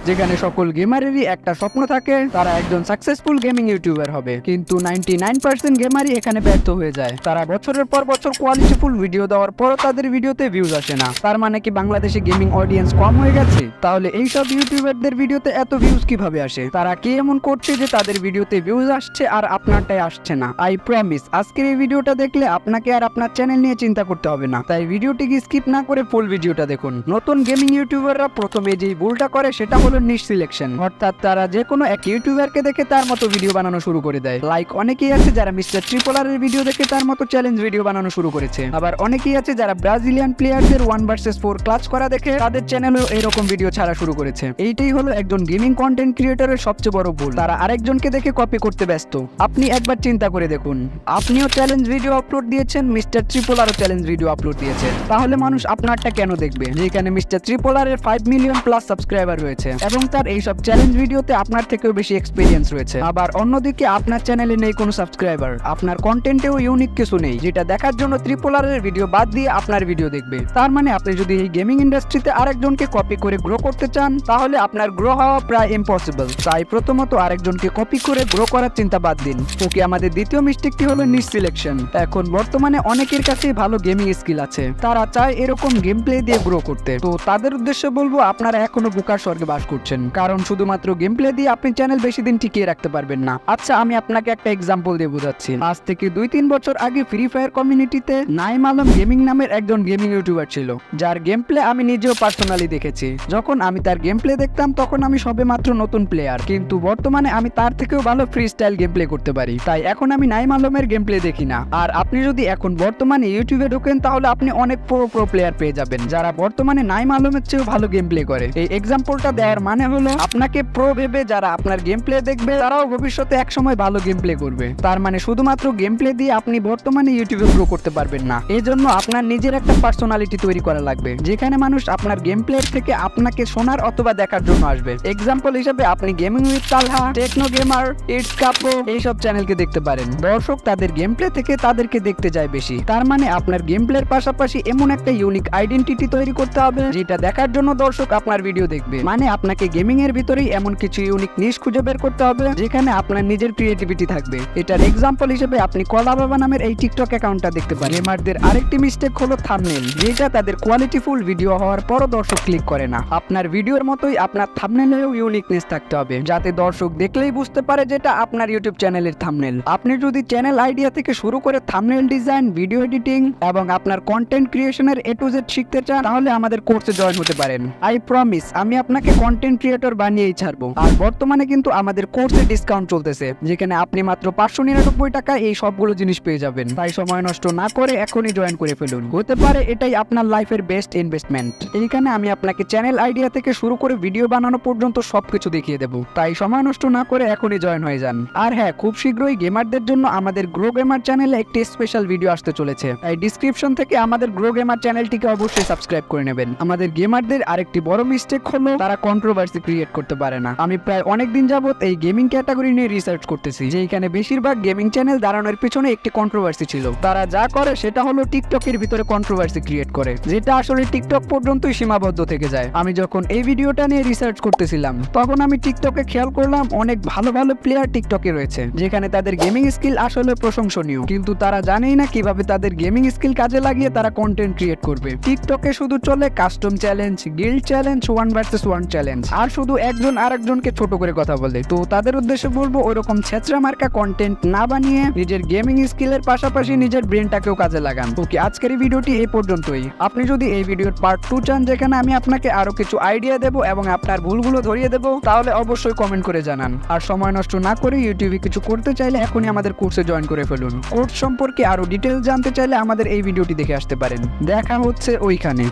যেখানে সকল গেমারেরই একটা স্বপ্ন থাকে তারা একজন সাকসেসফুল গেমিং ইউটিউবার হবে, কিন্তু 99% গেমারই এখানে ব্যর্থ হয়ে যায়। তারা বছরের পর বছর কোয়ালিটিফুল ভিডিও দেওয়ার পরও তাদের ভিডিওতে ভিউজ আসে না। তার মানে কি বাংলাদেশে গেমিং অডিয়েন্স কম হয়ে গেছে? তাহলে এইসব ইউটিউবারদের ভিডিওতে এত ভিউজ কিভাবে আসে? তারা কি এমন করছে যে তাদের ভিডিওতে ভিউজ আসছে আর আপনারটাই আসছে না? আই প্রমিস আজকের এই ভিডিওটা দেখলে আপনাকে আর আপনার চ্যানেল নিয়ে চিন্তা করতে হবে না। তাই ভিডিওটিকে স্কিপ না করে ফুল ভিডিওটা দেখুন। নতুন গেমিং ইউটিউবাররা প্রথমে যেই ভুলটা করে সেটা হলো নিশ সিলেকশন, অর্থাৎ তারা যে কোনো এক ইউটিউবারকে দেখে তার মতো ভিডিও বানানো শুরু করে দেয়। লাইক অনেকেই আছে যারা মিস্টার ট্রিপলার এর ভিডিও দেখে তার মতো চ্যালেঞ্জ ভিডিও বানানো শুরু করেছে, আবার অনেকেই আছে যারা ব্রাজিলিয়ান প্লেয়ারদের 1 vs 4 ক্লাচ করা দেখে তাদের চ্যানেলেও এরকম ভিডিও ছাড়া শুরু করেছে। এইটাই হলো একজন গেমিং কন্টেন্ট ক্রিয়েটরের সবচেয়ে বড় ভুল, তারা আরেকজনকে দেখে কপি করতে ব্যস্ত। আপনি একবার চিন্তা করে দেখুন, আপনিও চ্যালেঞ্জ ভিডিও আপলোড দিয়েছেন, মিস্টার ট্রিপলারও চ্যালেঞ্জ ভিডিও আপলোড দিয়েছে, তাহলে মানুষ আপনারটা কেন দেখবে? যেখানে মিস্টার ট্রিপলারের 5 মিলিয়ন প্লাস সাবস্ক্রাইবার রয়েছে এবং তার এইসব চ্যালেঞ্জ ভিডিওতে আপনার থেকেও বেশি এক্সপিরিয়েন্স রয়েছে। আবার অন্যদিকে আপনার চ্যানেলে নেই কোনো সাবস্ক্রাইবার, আপনার কন্টেন্টেও ইউনিক কিছু নেই, যেটা দেখার জন্য ট্রিপলারের ভিডিও বাদ দিয়ে আপনার ভিডিও দেখবে। তার মানে আপনি যদি এই গেমিং ইন্ডাস্ট্রিতে আরেকজনকে কপি করে গ্রো করতে চান তাহলে আপনার গ্রো হওয়া প্রায় ইম্পসিবল। তাই প্রথমত আরেকজনকে কপি করে গ্রো করার চিন্তা বাদ দিন। ওকে, আমাদের দ্বিতীয় মিস্টেকটি হলো নিশ সিলেকশন। এখন বর্তমানে অনেকের কাছেই ভালো গেমিং স্কিল আছে, তারা চায় এরকম গেম প্লে দিয়ে গ্রো করতে। তো তাদের উদ্দেশ্যে বলবো, আপনারা এখনো বোকার স্বর্গে বাস করছেন, কারণ শুধুমাত্র গেম প্লে দিয়ে আপনি চ্যানেল বেশি দিন টিকিয়ে রাখতে পারবেন না। আচ্ছা, আমি আপনাকে একটা এক্সাম্পল দিয়ে বোঝাচ্ছি। আজ থেকে 2-3 বছর আগে ফ্রি ফায়ার কমিউনিটিতে নাইম আলম গেমিং নামের একজন গেমিং ইউটিউবার ছিল, যার গেম প্লে আমি নিজেও পার্সোনালি দেখেছি। যখন আমি তার গেম প্লে দেখতাম তখন আমি সবে মাত্র নতুন প্লেয়ার, কিন্তু বর্তমানে আমি তার থেকেও ভালো ফ্রি স্টাইল গেম প্লে করতে পারি। তাই এখন আমি নাইম আলমের গেম প্লে দেখি না। আর আপনি যদি এখন বর্তমানে ইউটিউবে ঢোকেন তাহলে আপনি অনেক প্রো প্লেয়ার পেয়ে যাবেন যারা বর্তমানে নাইম আলমের চেয়েও ভালো গেম প্লে করে। এই এক্সাম্পলটা দেওয়ার মানে হলো, আপনাকে প্রো ভেবে যারা আপনার গেম প্লে দেখবে তারাও ভবিষ্যতে একসময় ভালো গেম প্লে করবে। তার মানে শুধুমাত্র গেম প্লে দিয়ে আপনি বর্তমানে ইউটিউবে গ্রো করতে পারবেন না। এই জন্য আপনার নিজের একটা পার্সোনালিটি তৈরি করা লাগবে, যেখানে মানুষ আপনার গেম প্লে থেকে আপনাকে শোনার অথবা দেখার জন্য আসবে। এক্সাম্পল হিসেবে আপনি gaming with Talha, techno gamer, it's কাপো এইসব চ্যানেলকে দেখতে পারেন। দর্শক তাদের গেম প্লে থেকে তাদেরকে দেখতে যায় বেশি। তার মানে আপনার গেম প্লের পাশাপাশি এমন একটা ইউনিক আইডেন্টিটি তৈরি করতে হবে যেটা দেখার জন্য দর্শক আপনার ভিডিও দেখবে। মানে আপনাকে গেমিং এর ভিতরেই এমন কিছু ইউনিক নিশ খুঁজে বের করতে হবে যেখানে আপনার নিজের ক্রিয়েটিভিটি থাকবে। এটার এক্সাম্পল হিসেবে আপনি কলা বাবা নামের এই টিকটক অ্যাকাউন্টটা দেখতে পারেন। গেমারদের আরেকটি মিস্টেক হলো থাম্বনেল, যেটা তাদের কোয়ালিটিফুল ভিডিও হওয়ার পরও দর্শক ক্লিক করে না। আপনার ভিডিওর মতোই আপনার থাম্বনেলেও ইউনিকনেস থাকতে হবে, যাতে দর্শক দেখলেই বুঝতে পারে যেটা আপনার ইউটিউব চ্যানেলের থাম্বনেল। আপনি যদি চ্যানেল আইডিয়া থেকে শুরু করে থাম্বনেল ডিজাইন, ভিডিও এডিটিং এবং আপনার কন্টেন্ট ক্রিয়েশনের A to Z শিখতে চান তাহলে আমাদের কোর্সে জয়েন হতে পারেন। আই প্রমিস আমি আপনাকে কন্টেন্ট ক্রিয়েটর বানিয়েই ছাড়বো। আর বর্তমানে কিন্তু আমাদের কোর্সে ডিসকাউন্ট চলতেছে, যেখানে আপনি মাত্র 599 টাকায় এই সবগুলো জিনিস পেয়ে যাবেন। তাই সময় নষ্ট না করে এখনই জয়েন করে ফেলুন, হতে পারে এটাই আপনার লাইফের বেস্ট ইনভেস্টমেন্ট। এইখানে আমি আপনাকে চ্যানেল আইডিয়া থেকে শুরু করে ভিডিও বানানো পর্যন্ত সবকিছু দেখিয়ে দেবো। তাই সময় নষ্ট না করে এখনই জয়েন হয়ে যান। আর হ্যাঁ, খুব শীঘ্রই গেমারদের জন্য আমাদের গ্রো গেমার চ্যানেলে একটি স্পেশাল ভিডিও আসতে চলেছে, তাই ডিসক্রিপশন থেকে আমাদের গ্রো গেমার চ্যানেলটিকে অবশ্যই সাবস্ক্রাইব করে নেবেন। আমাদের গেমারদের আরেকটি বড় মিস্টেক হলো তারা কন্ট্রোভার্সি ক্রিয়েট করতে পারে না। আমি প্রায় অনেক দিন যাবত এই গেমিং ক্যাটাগরি নিয়ে রিসার্চ করতেছি, যেখানে বেশিরভাগ গেমিং চ্যানেল দাঁড়ানোর পিছনে একটি কন্ট্রোভার্সি ছিল। তারা যা করে সেটা হলো টিকটকের ভিতরে কন্ট্রোভার্সি ক্রিয়েট করে, যেটা আসলে টিকটক পর্যন্তই সীমাবদ্ধ থেকে যায়। আমি যখন এই ভিডিওটা নিয়ে রিসার্চ করতেছিলাম তখন আমি টিকটকে খেয়াল করলাম অনেক ভালো ভালো প্লেয়ার টিকটকে রয়েছে, যেখানে তাদের গেমিং স্কিল আসলে প্রশংসনীয়, কিন্তু তারা জানেই না কিভাবে তাদের গেমিং স্কিল কাজে লাগিয়ে তারা কন্টেন্ট ক্রিয়েট করবে। টিকটকে শুধু চলে custom challenge, guild challenge, 1 vs 1 challenge, আর শুধু একজন আরেকজনকে ছোট করে কথা বলে। তো তাদের উদ্দেশ্যে বলবো, ওইরকম ছেঁচড়া মার্কা কন্টেন্ট না বানিয়ে নিজের গেমিং স্কিলের পাশাপাশি নিজের ব্রেনটাকেও কাজে লাগান। ওকে, আজকের এই ভিডিওটি এই পর্যন্তই। আপনি যদি এই ভিডিওর পার্ট 2 চান, যেখানে আমি আপনাকে আরো কিছু আইডিয়া দেবো এবং আপনার ভুলগুলো ধরিয়ে দেবো, তাহলে অবশ্যই কমেন্ট করে জানান। আর সময় নষ্ট না করে ইউটিউবে কিছু করতে চাইলে এখনই আমাদের কোর্সে জয়েন করে ফেলুন। কোর্স সম্পর্কে আরো ডিটেইলস জানতে চাইলে আমাদের এই ভিডিওটি দেখে আসতে পারেন। দেখা হচ্ছে ওইখানে।